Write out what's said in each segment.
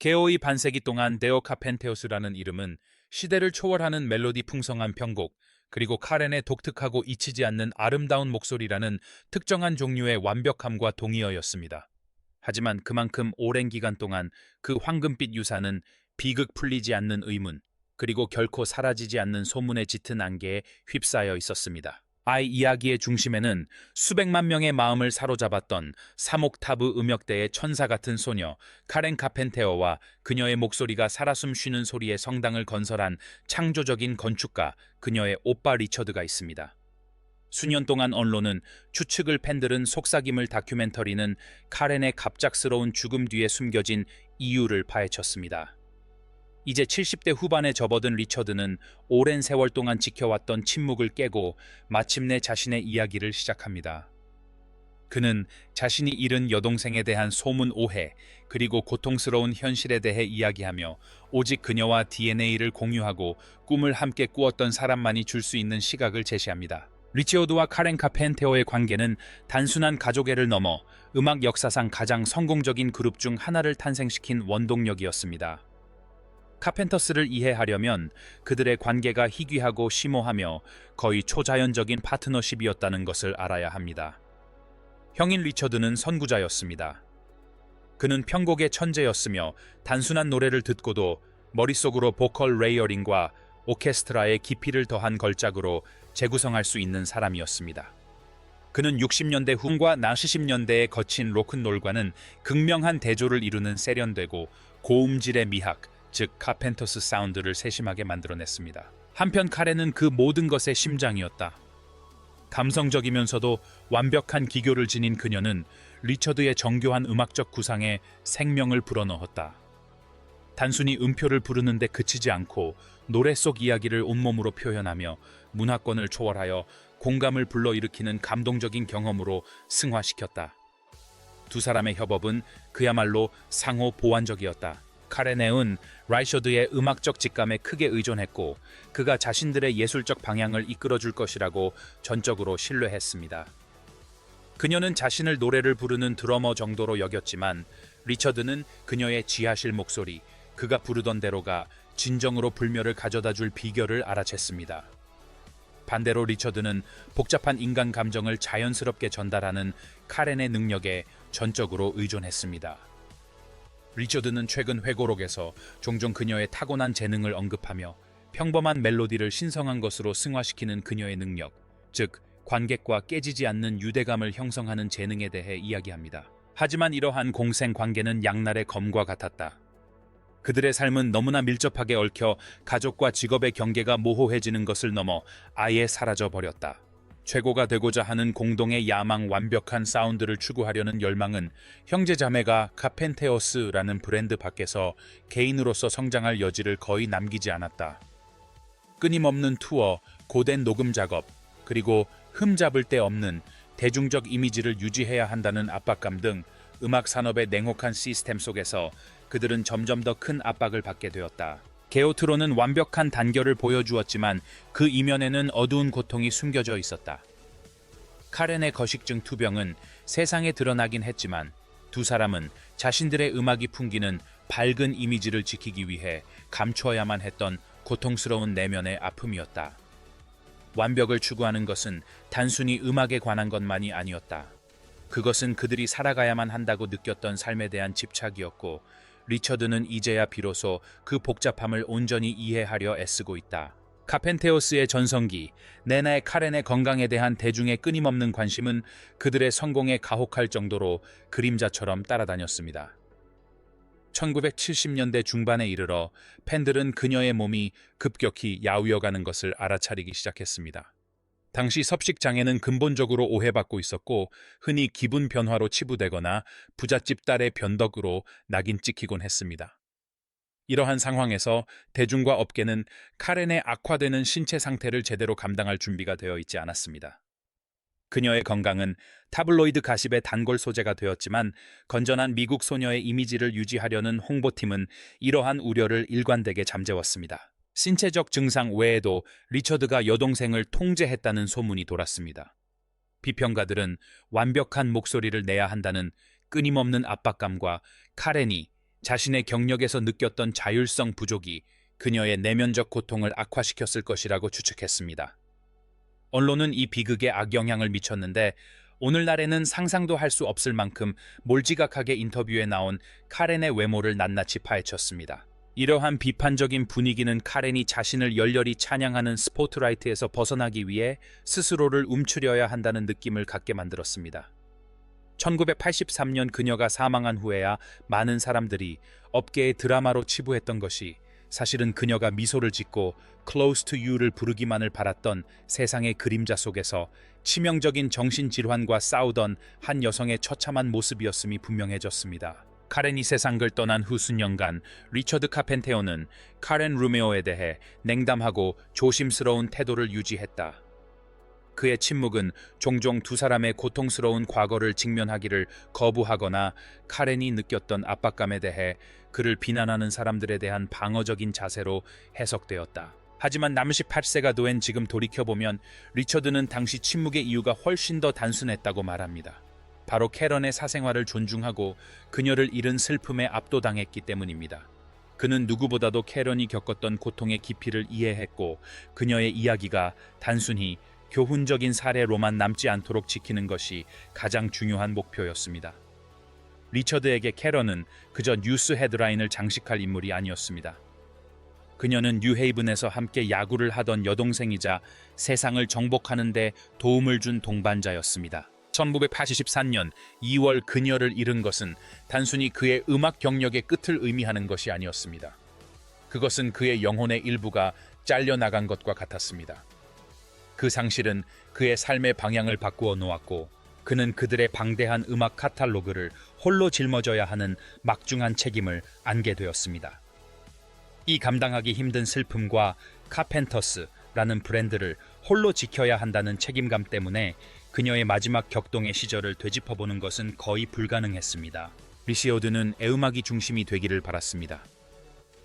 개호의 반세기 동안 데오 카펜테오스라는 이름은 시대를 초월하는 멜로디 풍성한 편곡, 그리고 카렌의 독특하고 잊히지 않는 아름다운 목소리라는 특정한 종류의 완벽함과 동의어였습니다. 하지만 그만큼 오랜 기간 동안 그 황금빛 유산은 비극 풀리지 않는 의문, 그리고 결코 사라지지 않는 소문의 짙은 안개에 휩싸여 있었습니다. 아이 이야기의 중심에는 수백만 명의 마음을 사로잡았던 사목타브 음역대의 천사 같은 소녀 카렌 카펜테어와 그녀의 목소리가 살아숨 쉬는 소리의 성당을 건설한 창조적인 건축가 그녀의 오빠 리처드가 있습니다. 수년 동안 언론은 추측을 팬들은 속삭임을 다큐멘터리는 카렌의 갑작스러운 죽음 뒤에 숨겨진 이유를 파헤쳤습니다. 이제 70대 후반에 접어든 리처드는 오랜 세월 동안 지켜왔던 침묵을 깨고 마침내 자신의 이야기를 시작합니다. 그는 자신이 잃은 여동생에 대한 소문 오해, 그리고 고통스러운 현실에 대해 이야기하며 오직 그녀와 DNA를 공유하고 꿈을 함께 꾸었던 사람만이 줄 수 있는 시각을 제시합니다. 리치오드와 카렌 카펜테오의 관계는 단순한 가족애를 넘어 음악 역사상 가장 성공적인 그룹 중 하나를 탄생시킨 원동력이었습니다. 카펜터스를 이해하려면 그들의 관계가 희귀하고 심오하며 거의 초자연적인 파트너십이었다는 것을 알아야 합니다. 형인 리처드는 선구자였습니다. 그는 편곡의 천재였으며 단순한 노래를 듣고도 머릿속으로 보컬 레이어링과 오케스트라의 깊이를 더한 걸작으로 재구성할 수 있는 사람이었습니다. 그는 60년대 후과 70년대의 거친 로큰롤과는 극명한 대조를 이루는 세련되고 고음질의 미학, 즉 카펜터스 사운드를 세심하게 만들어냈습니다. 한편 카렌은 그 모든 것의 심장이었다. 감성적이면서도 완벽한 기교를 지닌 그녀는 리처드의 정교한 음악적 구상에 생명을 불어넣었다. 단순히 음표를 부르는데 그치지 않고 노래 속 이야기를 온몸으로 표현하며 문화권을 초월하여 공감을 불러일으키는 감동적인 경험으로 승화시켰다. 두 사람의 협업은 그야말로 상호 보완적이었다. 카렌은 라이셔드의 음악적 직감에 크게 의존했고 그가 자신들의 예술적 방향을 이끌어줄 것이라고 전적으로 신뢰했습니다. 그녀는 자신을 노래를 부르는 드러머 정도로 여겼지만 리처드는 그녀의 지하실 목소리, 그가 부르던 대로가 진정으로 불멸을 가져다줄 비결을 알아챘습니다. 반대로 리처드는 복잡한 인간 감정을 자연스럽게 전달하는 카렌의 능력에 전적으로 의존했습니다. 리처드는 최근 회고록에서 종종 그녀의 타고난 재능을 언급하며 평범한 멜로디를 신성한 것으로 승화시키는 그녀의 능력, 즉 관객과 깨지지 않는 유대감을 형성하는 재능에 대해 이야기합니다. 하지만 이러한 공생 관계는 양날의 검과 같았다. 그들의 삶은 너무나 밀접하게 얽혀 가족과 직업의 경계가 모호해지는 것을 넘어 아예 사라져 버렸다. 최고가 되고자 하는 공동의 야망, 완벽한 사운드를 추구하려는 열망은 형제자매가 카펜테오스라는 브랜드 밖에서 개인으로서 성장할 여지를 거의 남기지 않았다. 끊임없는 투어, 고된 녹음 작업, 그리고 흠잡을 데 없는 대중적 이미지를 유지해야 한다는 압박감 등 음악 산업의 냉혹한 시스템 속에서 그들은 점점 더 큰 압박을 받게 되었다. 게오트로는 완벽한 단결을 보여주었지만 그 이면에는 어두운 고통이 숨겨져 있었다. 카렌의 거식증 투병은 세상에 드러나긴 했지만 두 사람은 자신들의 음악이 풍기는 밝은 이미지를 지키기 위해 감추어야만 했던 고통스러운 내면의 아픔이었다. 완벽을 추구하는 것은 단순히 음악에 관한 것만이 아니었다. 그것은 그들이 살아가야만 한다고 느꼈던 삶에 대한 집착이었고 리처드는 이제야 비로소 그 복잡함을 온전히 이해하려 애쓰고 있다. 카펜테오스의 전성기, 내나의 카렌의 건강에 대한 대중의 끊임없는 관심은 그들의 성공에 가혹할 정도로 그림자처럼 따라다녔습니다. 1970년대 중반에 이르러 팬들은 그녀의 몸이 급격히 야위어가는 것을 알아차리기 시작했습니다. 당시 섭식장애는 근본적으로 오해받고 있었고 흔히 기분 변화로 치부되거나 부잣집 딸의 변덕으로 낙인 찍히곤 했습니다. 이러한 상황에서 대중과 업계는 카렌의 악화되는 신체 상태를 제대로 감당할 준비가 되어 있지 않았습니다. 그녀의 건강은 타블로이드 가십의 단골 소재가 되었지만 건전한 미국 소녀의 이미지를 유지하려는 홍보팀은 이러한 우려를 일관되게 잠재웠습니다. 신체적 증상 외에도 리처드가 여동생을 통제했다는 소문이 돌았습니다. 비평가들은 완벽한 목소리를 내야 한다는 끊임없는 압박감과 카렌이 자신의 경력에서 느꼈던 자율성 부족이 그녀의 내면적 고통을 악화시켰을 것이라고 추측했습니다. 언론은 이 비극에 악영향을 미쳤는데 오늘날에는 상상도 할 수 없을 만큼 몰지각하게 인터뷰에 나온 카렌의 외모를 낱낱이 파헤쳤습니다. 이러한 비판적인 분위기는 카렌이 자신을 열렬히 찬양하는 스포트라이트에서 벗어나기 위해 스스로를 움츠려야 한다는 느낌을 갖게 만들었습니다. 1983년 그녀가 사망한 후에야 많은 사람들이 업계의 드라마로 치부했던 것이 사실은 그녀가 미소를 짓고 Close to You를 부르기만을 바랐던 세상의 그림자 속에서 치명적인 정신질환과 싸우던 한 여성의 처참한 모습이었음이 분명해졌습니다. 카렌이 세상을 떠난 후 수년간 리처드 카펜테어는 카렌 루메오에 대해 냉담하고 조심스러운 태도를 유지했다. 그의 침묵은 종종 두 사람의 고통스러운 과거를 직면하기를 거부하거나 카렌이 느꼈던 압박감에 대해 그를 비난하는 사람들에 대한 방어적인 자세로 해석되었다. 하지만 남시 8세가 된 지금 돌이켜보면 리처드는 당시 침묵의 이유가 훨씬 더 단순했다고 말합니다. 바로 캐런의 사생활을 존중하고 그녀를 잃은 슬픔에 압도당했기 때문입니다. 그는 누구보다도 캐런이 겪었던 고통의 깊이를 이해했고 그녀의 이야기가 단순히 교훈적인 사례로만 남지 않도록 지키는 것이 가장 중요한 목표였습니다. 리처드에게 캐런은 그저 뉴스 헤드라인을 장식할 인물이 아니었습니다. 그녀는 뉴헤이븐에서 함께 야구를 하던 여동생이자 세상을 정복하는 데 도움을 준 동반자였습니다. 1984년 2월 그녀를 잃은 것은 단순히 그의 음악 경력의 끝을 의미하는 것이 아니었습니다. 그것은 그의 영혼의 일부가 잘려나간 것과 같았습니다. 그 상실은 그의 삶의 방향을 바꾸어 놓았고 그는 그들의 방대한 음악 카탈로그를 홀로 짊어져야 하는 막중한 책임을 안게 되었습니다. 이 감당하기 힘든 슬픔과 카펜터스라는 브랜드를 홀로 지켜야 한다는 책임감 때문에 그녀의 마지막 격동의 시절을 되짚어보는 것은 거의 불가능했습니다. 리시오드는 애음악이 중심이 되기를 바랐습니다.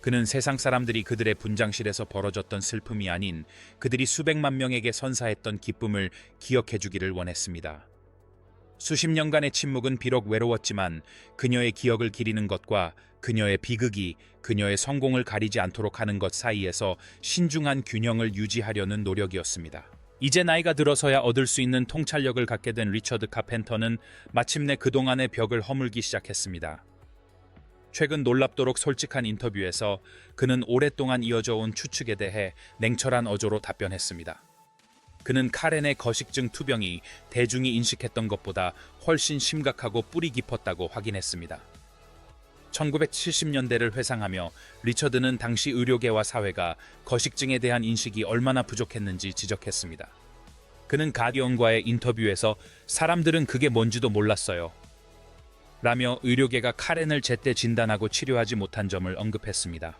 그는 세상 사람들이 그들의 분장실에서 벌어졌던 슬픔이 아닌 그들이 수백만 명에게 선사했던 기쁨을 기억해주기를 원했습니다. 수십 년간의 침묵은 비록 외로웠지만 그녀의 기억을 기리는 것과 그녀의 비극이 그녀의 성공을 가리지 않도록 하는 것 사이에서 신중한 균형을 유지하려는 노력이었습니다. 이제 나이가 들어서야 얻을 수 있는 통찰력을 갖게 된 리처드 카펜터는 마침내 그동안의 벽을 허물기 시작했습니다. 최근 놀랍도록 솔직한 인터뷰에서 그는 오랫동안 이어져 온 추측에 대해 냉철한 어조로 답변했습니다. 그는 카렌의 거식증 투병이 대중이 인식했던 것보다 훨씬 심각하고 뿌리 깊었다고 확인했습니다. 1970년대를 회상하며 리처드는 당시 의료계와 사회가 거식증에 대한 인식이 얼마나 부족했는지 지적했습니다. 그는 가디언과의 인터뷰에서 사람들은 그게 뭔지도 몰랐어요. 라며 의료계가 카렌을 제때 진단하고 치료하지 못한 점을 언급했습니다.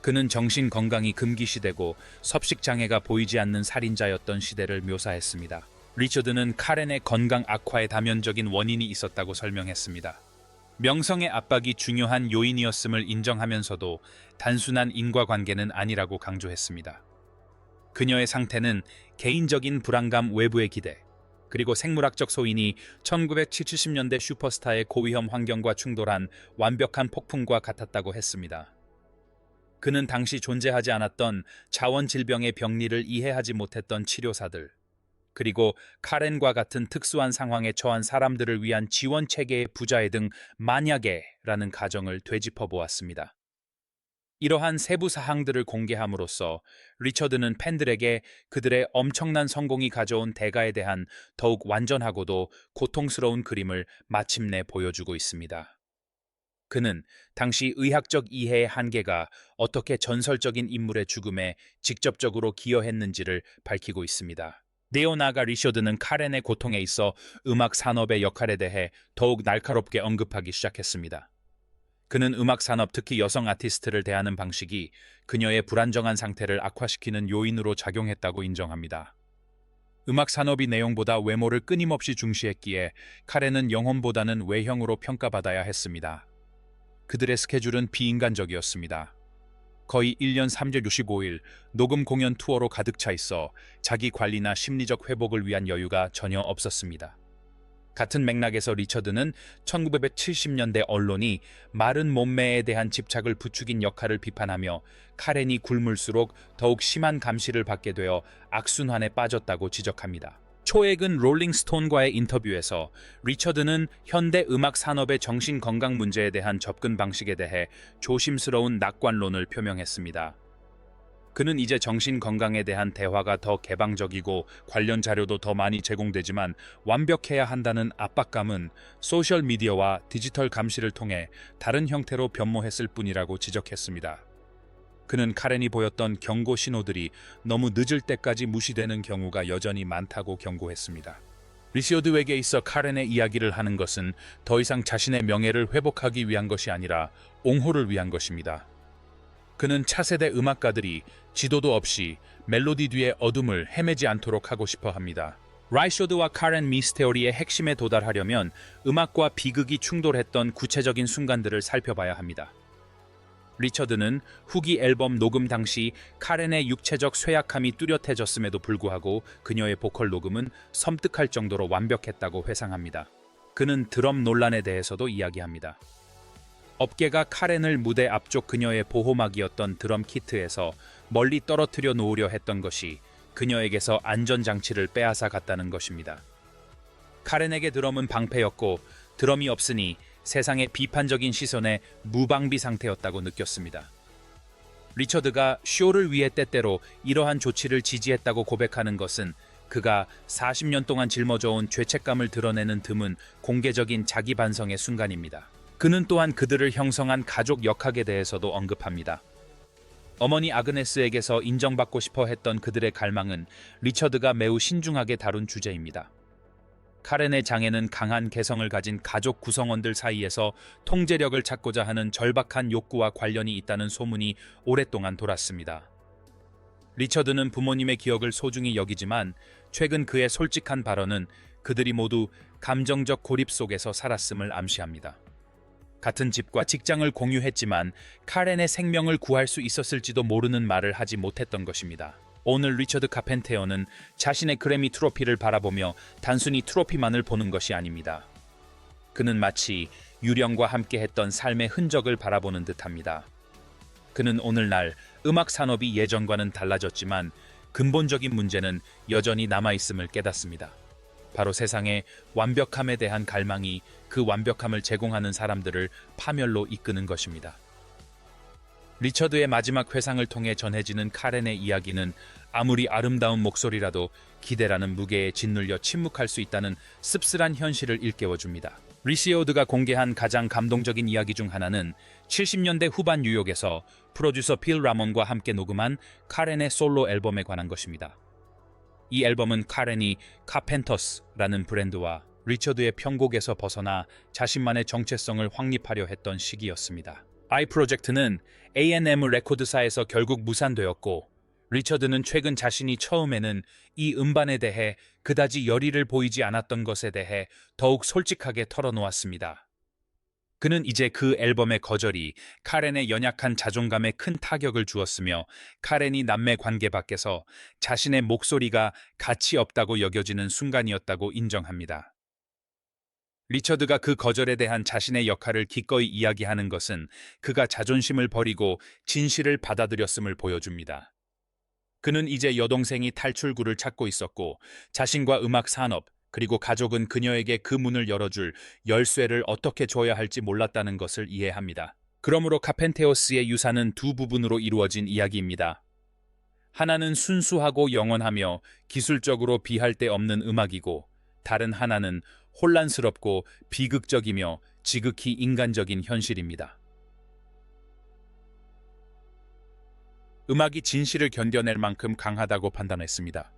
그는 정신 건강이 금기시되고 섭식장애가 보이지 않는 살인자였던 시대를 묘사했습니다. 리처드는 카렌의 건강 악화의 다면적인 원인이 있었다고 설명했습니다. 명성의 압박이 중요한 요인이었음을 인정하면서도 단순한 인과관계는 아니라고 강조했습니다. 그녀의 상태는 개인적인 불안감, 외부의 기대, 그리고 생물학적 소인이 1970년대 슈퍼스타의 고위험 환경과 충돌한 완벽한 폭풍과 같았다고 했습니다. 그는 당시 존재하지 않았던 자원질병의 병리를 이해하지 못했던 치료사들, 그리고 카렌과 같은 특수한 상황에 처한 사람들을 위한 지원체계의 부자애 등 만약에라는 가정을 되짚어 보았습니다. 이러한 세부 사항들을 공개함으로써 리처드는 팬들에게 그들의 엄청난 성공이 가져온 대가에 대한 더욱 완전하고도 고통스러운 그림을 마침내 보여주고 있습니다. 그는 당시 의학적 이해의 한계가 어떻게 전설적인 인물의 죽음에 직접적으로 기여했는지를 밝히고 있습니다. 네오나가 리셔드는 카렌의 고통에 있어 음악 산업의 역할에 대해 더욱 날카롭게 언급하기 시작했습니다. 그는 음악 산업, 특히 여성 아티스트를 대하는 방식이 그녀의 불안정한 상태를 악화시키는 요인으로 작용했다고 인정합니다. 음악 산업이 내용보다 외모를 끊임없이 중시했기에 카렌은 영혼보다는 외형으로 평가받아야 했습니다. 그들의 스케줄은 비인간적이었습니다. 거의 1년 365일 녹음 공연 투어로 가득 차 있어 자기 관리나 심리적 회복을 위한 여유가 전혀 없었습니다. 같은 맥락에서 리처드는 1970년대 언론이 마른 몸매에 대한 집착을 부추긴 역할을 비판하며 카렌이 굶을수록 더욱 심한 감시를 받게 되어 악순환에 빠졌다고 지적합니다. 초액은 롤링스톤과의 인터뷰에서 리처드는 현대 음악 산업의 정신 건강 문제에 대한 접근 방식에 대해 조심스러운 낙관론을 표명했습니다. 그는 이제 정신 건강에 대한 대화가 더 개방적이고 관련 자료도 더 많이 제공되지만 완벽해야 한다는 압박감은 소셜미디어와 디지털 감시를 통해 다른 형태로 변모했을 뿐이라고 지적했습니다. 그는 카렌이 보였던 경고 신호들이 너무 늦을 때까지 무시되는 경우가 여전히 많다고 경고했습니다. 리처드에게 있어 카렌의 이야기를 하는 것은 더 이상 자신의 명예를 회복하기 위한 것이 아니라 옹호를 위한 것입니다. 그는 차세대 음악가들이 지도도 없이 멜로디 뒤의 어둠을 헤매지 않도록 하고 싶어 합니다. 라이쇼드와 카렌 미스테리의 핵심에 도달하려면 음악과 비극이 충돌했던 구체적인 순간들을 살펴봐야 합니다. 리처드는 후기 앨범 녹음 당시 카렌의 육체적 쇠약함이 뚜렷해졌음에도 불구하고 그녀의 보컬 녹음은 섬뜩할 정도로 완벽했다고 회상합니다. 그는 드럼 논란에 대해서도 이야기합니다. 업계가 카렌을 무대 앞쪽 그녀의 보호막이었던 드럼 키트에서 멀리 떨어뜨려 놓으려 했던 것이 그녀에게서 안전장치를 빼앗아 갔다는 것입니다. 카렌에게 드럼은 방패였고 드럼이 없으니 세상의 비판적인 시선에 무방비 상태였다고 느꼈습니다. 리처드가 쇼를 위해 때때로 이러한 조치를 지지했다고 고백하는 것은 그가 40년 동안 짊어져온 죄책감을 드러내는 드문 공개적인 자기 반성의 순간입니다. 그는 또한 그들을 형성한 가족 역학에 대해서도 언급합니다. 어머니 아그네스에게서 인정받고 싶어 했던 그들의 갈망은 리처드가 매우 신중하게 다룬 주제입니다. 카렌의 장애는 강한 개성을 가진 가족 구성원들 사이에서 통제력을 찾고자 하는 절박한 욕구와 관련이 있다는 소문이 오랫동안 돌았습니다. 리처드는 부모님의 기억을 소중히 여기지만 최근 그의 솔직한 발언은 그들이 모두 감정적 고립 속에서 살았음을 암시합니다. 같은 집과 직장을 공유했지만 카렌의 생명을 구할 수 있었을지도 모르는 말을 하지 못했던 것입니다. 오늘 리처드 카펜테어는 자신의 그래미 트로피를 바라보며 단순히 트로피만을 보는 것이 아닙니다. 그는 마치 유령과 함께했던 삶의 흔적을 바라보는 듯합니다. 그는 오늘날 음악 산업이 예전과는 달라졌지만 근본적인 문제는 여전히 남아있음을 깨닫습니다. 바로 세상의 완벽함에 대한 갈망이 그 완벽함을 제공하는 사람들을 파멸로 이끄는 것입니다. 리처드의 마지막 회상을 통해 전해지는 카렌의 이야기는 아무리 아름다운 목소리라도 기대라는 무게에 짓눌려 침묵할 수 있다는 씁쓸한 현실을 일깨워줍니다. 리처드가 공개한 가장 감동적인 이야기 중 하나는 70년대 후반 뉴욕에서 프로듀서 필 라몬과 함께 녹음한 카렌의 솔로 앨범에 관한 것입니다. 이 앨범은 카렌이 카펜터스라는 브랜드와 리처드의 편곡에서 벗어나 자신만의 정체성을 확립하려 했던 시기였습니다. I 프로젝트는 A&M 레코드사에서 결국 무산되었고 리처드는 최근 자신이 처음에는 이 음반에 대해 그다지 열의를 보이지 않았던 것에 대해 더욱 솔직하게 털어놓았습니다. 그는 이제 그 앨범의 거절이 카렌의 연약한 자존감에 큰 타격을 주었으며 카렌이 남매 관계 밖에서 자신의 목소리가 가치 없다고 여겨지는 순간이었다고 인정합니다. 리처드가 그 거절에 대한 자신의 역할을 기꺼이 이야기하는 것은 그가 자존심을 버리고 진실을 받아들였음을 보여줍니다. 그는 이제 여동생이 탈출구를 찾고 있었고 자신과 음악 산업 그리고 가족은 그녀에게 그 문을 열어줄 열쇠를 어떻게 줘야 할지 몰랐다는 것을 이해합니다. 그러므로 카펜테어스의 유산은 두 부분으로 이루어진 이야기입니다. 하나는 순수하고 영원하며 기술적으로 비할 데 없는 음악이고 다른 하나는 혼란스럽고 비극적이며 지극히 인간적인 현실입니다. 음악이 진실을 견뎌낼 만큼 강하다고 판단했습니다.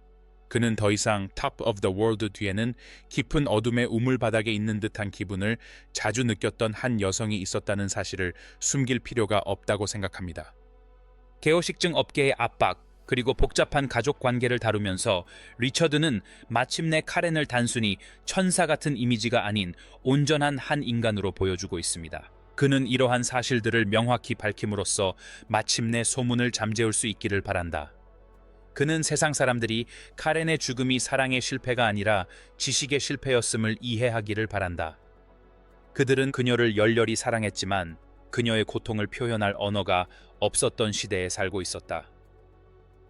그는 더 이상 Top of the World 뒤에는 깊은 어둠의 우물바닥에 있는 듯한 기분을 자주 느꼈던 한 여성이 있었다는 사실을 숨길 필요가 없다고 생각합니다. 개호식증 업계의 압박, 그리고 복잡한 가족 관계를 다루면서 리처드는 마침내 카렌을 단순히 천사 같은 이미지가 아닌 온전한 한 인간으로 보여주고 있습니다. 그는 이러한 사실들을 명확히 밝힘으로써 마침내 소문을 잠재울 수 있기를 바란다. 그는 세상 사람들이 카렌의 죽음이 사랑의 실패가 아니라 지식의 실패였음을 이해하기를 바란다. 그들은 그녀를 열렬히 사랑했지만 그녀의 고통을 표현할 언어가 없었던 시대에 살고 있었다.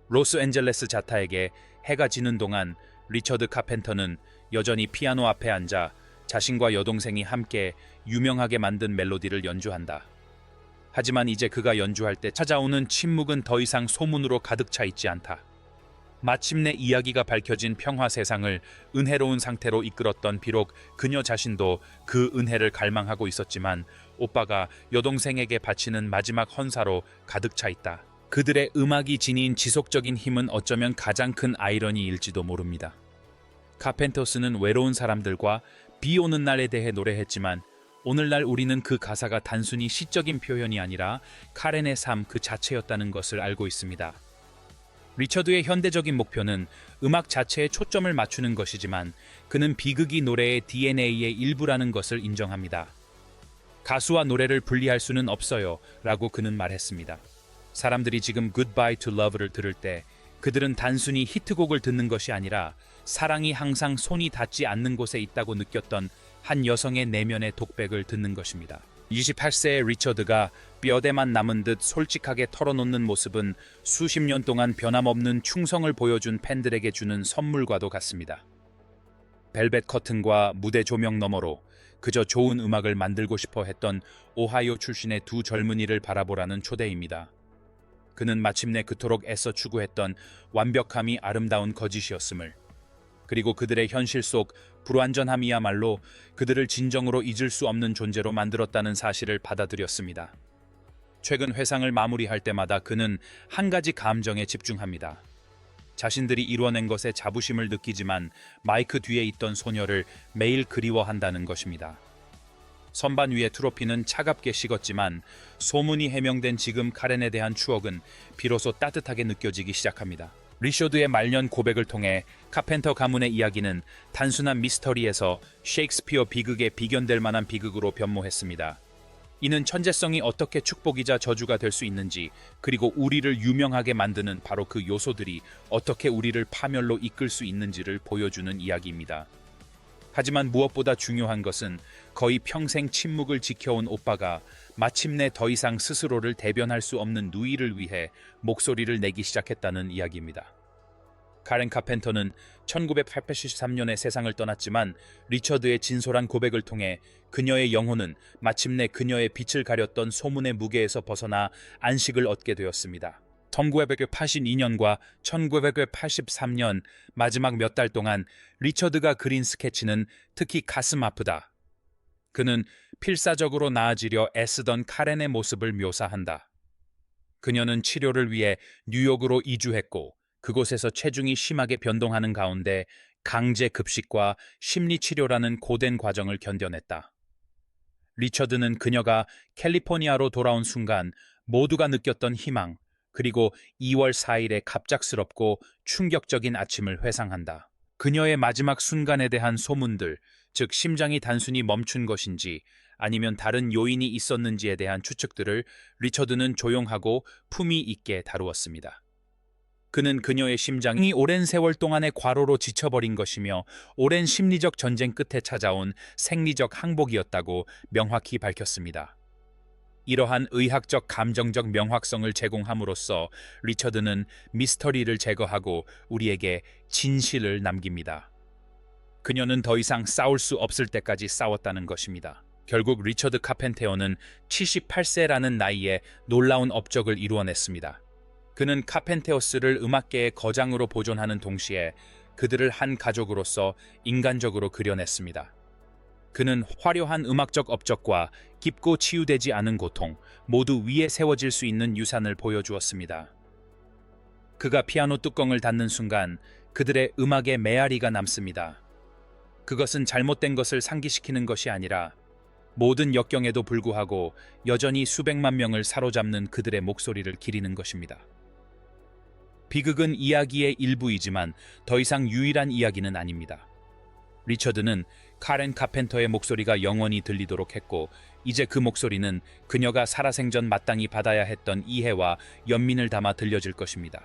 로스앤젤레스 자타에게 해가 지는 동안 리처드 카펜터는 여전히 피아노 앞에 앉아 자신과 여동생이 함께 유명하게 만든 멜로디를 연주한다. 하지만 이제 그가 연주할 때 찾아오는 침묵은 더 이상 소문으로 가득 차 있지 않다. 마침내 이야기가 밝혀진 평화 세상을 은혜로운 상태로 이끌었던 비록 그녀 자신도 그 은혜를 갈망하고 있었지만 오빠가 여동생에게 바치는 마지막 헌사로 가득 차 있다. 그들의 음악이 지닌 지속적인 힘은 어쩌면 가장 큰 아이러니일지도 모릅니다. 카펜터스는 외로운 사람들과 비 오는 날에 대해 노래했지만 오늘날 우리는 그 가사가 단순히 시적인 표현이 아니라 카렌의 삶 그 자체였다는 것을 알고 있습니다. 리처드의 현대적인 목표는 음악 자체에 초점을 맞추는 것이지만 그는 비극이 노래의 DNA의 일부라는 것을 인정합니다. 가수와 노래를 분리할 수는 없어요 라고 그는 말했습니다. 사람들이 지금 Goodbye to Love를 들을 때 그들은 단순히 히트곡을 듣는 것이 아니라 사랑이 항상 손이 닿지 않는 곳에 있다고 느꼈던 한 여성의 내면의 독백을 듣는 것입니다. 28세의 리처드가 뼈대만 남은 듯 솔직하게 털어놓는 모습은 수십 년 동안 변함없는 충성을 보여준 팬들에게 주는 선물과도 같습니다. 벨벳 커튼과 무대 조명 너머로 그저 좋은 음악을 만들고 싶어 했던 오하이오 출신의 두 젊은이를 바라보라는 초대입니다. 그는 마침내 그토록 애써 추구했던 완벽함이 아름다운 거짓이었음을, 그리고 그들의 현실 속 불완전함이야말로 그들을 진정으로 잊을 수 없는 존재로 만들었다는 사실을 받아들였습니다. 최근 회상을 마무리할 때마다 그는 한 가지 감정에 집중합니다. 자신들이 이뤄낸 것에 자부심을 느끼지만 마이크 뒤에 있던 소녀를 매일 그리워한다는 것입니다. 선반 위의 트로피는 차갑게 식었지만 소문이 해명된 지금 카렌에 대한 추억은 비로소 따뜻하게 느껴지기 시작합니다. 리쇼드의 말년 고백을 통해 카펜터 가문의 이야기는 단순한 미스터리에서 셰익스피어 비극에 비견될 만한 비극으로 변모했습니다. 이는 천재성이 어떻게 축복이자 저주가 될 수 있는지, 그리고 우리를 유명하게 만드는 바로 그 요소들이 어떻게 우리를 파멸로 이끌 수 있는지를 보여주는 이야기입니다. 하지만 무엇보다 중요한 것은 거의 평생 침묵을 지켜온 오빠가 마침내 더 이상 스스로를 대변할 수 없는 누이를 위해 목소리를 내기 시작했다는 이야기입니다. 카렌 카펜터는 1983년에 세상을 떠났지만 리처드의 진솔한 고백을 통해 그녀의 영혼은 마침내 그녀의 빛을 가렸던 소문의 무게에서 벗어나 안식을 얻게 되었습니다. 1982년과 1983년 마지막 몇 달 동안 리처드가 그린 스케치는 특히 가슴 아프다. 그는 필사적으로 나아지려 애쓰던 카렌의 모습을 묘사한다. 그녀는 치료를 위해 뉴욕으로 이주했고 그곳에서 체중이 심하게 변동하는 가운데 강제 급식과 심리치료라는 고된 과정을 견뎌냈다. 리처드는 그녀가 캘리포니아로 돌아온 순간 모두가 느꼈던 희망, 그리고 2월 4일의 갑작스럽고 충격적인 아침을 회상한다. 그녀의 마지막 순간에 대한 소문들, 즉 심장이 단순히 멈춘 것인지 아니면 다른 요인이 있었는지에 대한 추측들을 리처드는 조용하고 품위 있게 다루었습니다. 그는 그녀의 심장이 오랜 세월 동안의 과로로 지쳐버린 것이며 오랜 심리적 전쟁 끝에 찾아온 생리적 항복이었다고 명확히 밝혔습니다. 이러한 의학적 감정적 명확성을 제공함으로써 리처드는 미스터리를 제거하고 우리에게 진실을 남깁니다. 그녀는 더 이상 싸울 수 없을 때까지 싸웠다는 것입니다. 결국 리처드 카펜테어는 78세라는 나이에 놀라운 업적을 이루어냈습니다. 그는 카펜테어스를 음악계의 거장으로 보존하는 동시에 그들을 한 가족으로서 인간적으로 그려냈습니다. 그는 화려한 음악적 업적과 깊고 치유되지 않은 고통, 모두 위에 세워질 수 있는 유산을 보여주었습니다. 그가 피아노 뚜껑을 닫는 순간 그들의 음악에 메아리가 남습니다. 그것은 잘못된 것을 상기시키는 것이 아니라 모든 역경에도 불구하고 여전히 수백만 명을 사로잡는 그들의 목소리를 기리는 것입니다. 비극은 이야기의 일부이지만 더 이상 유일한 이야기는 아닙니다. 리처드는 카렌 카펜터의 목소리가 영원히 들리도록 했고 이제 그 목소리는 그녀가 살아생전 마땅히 받아야 했던 이해와 연민을 담아 들려질 것입니다.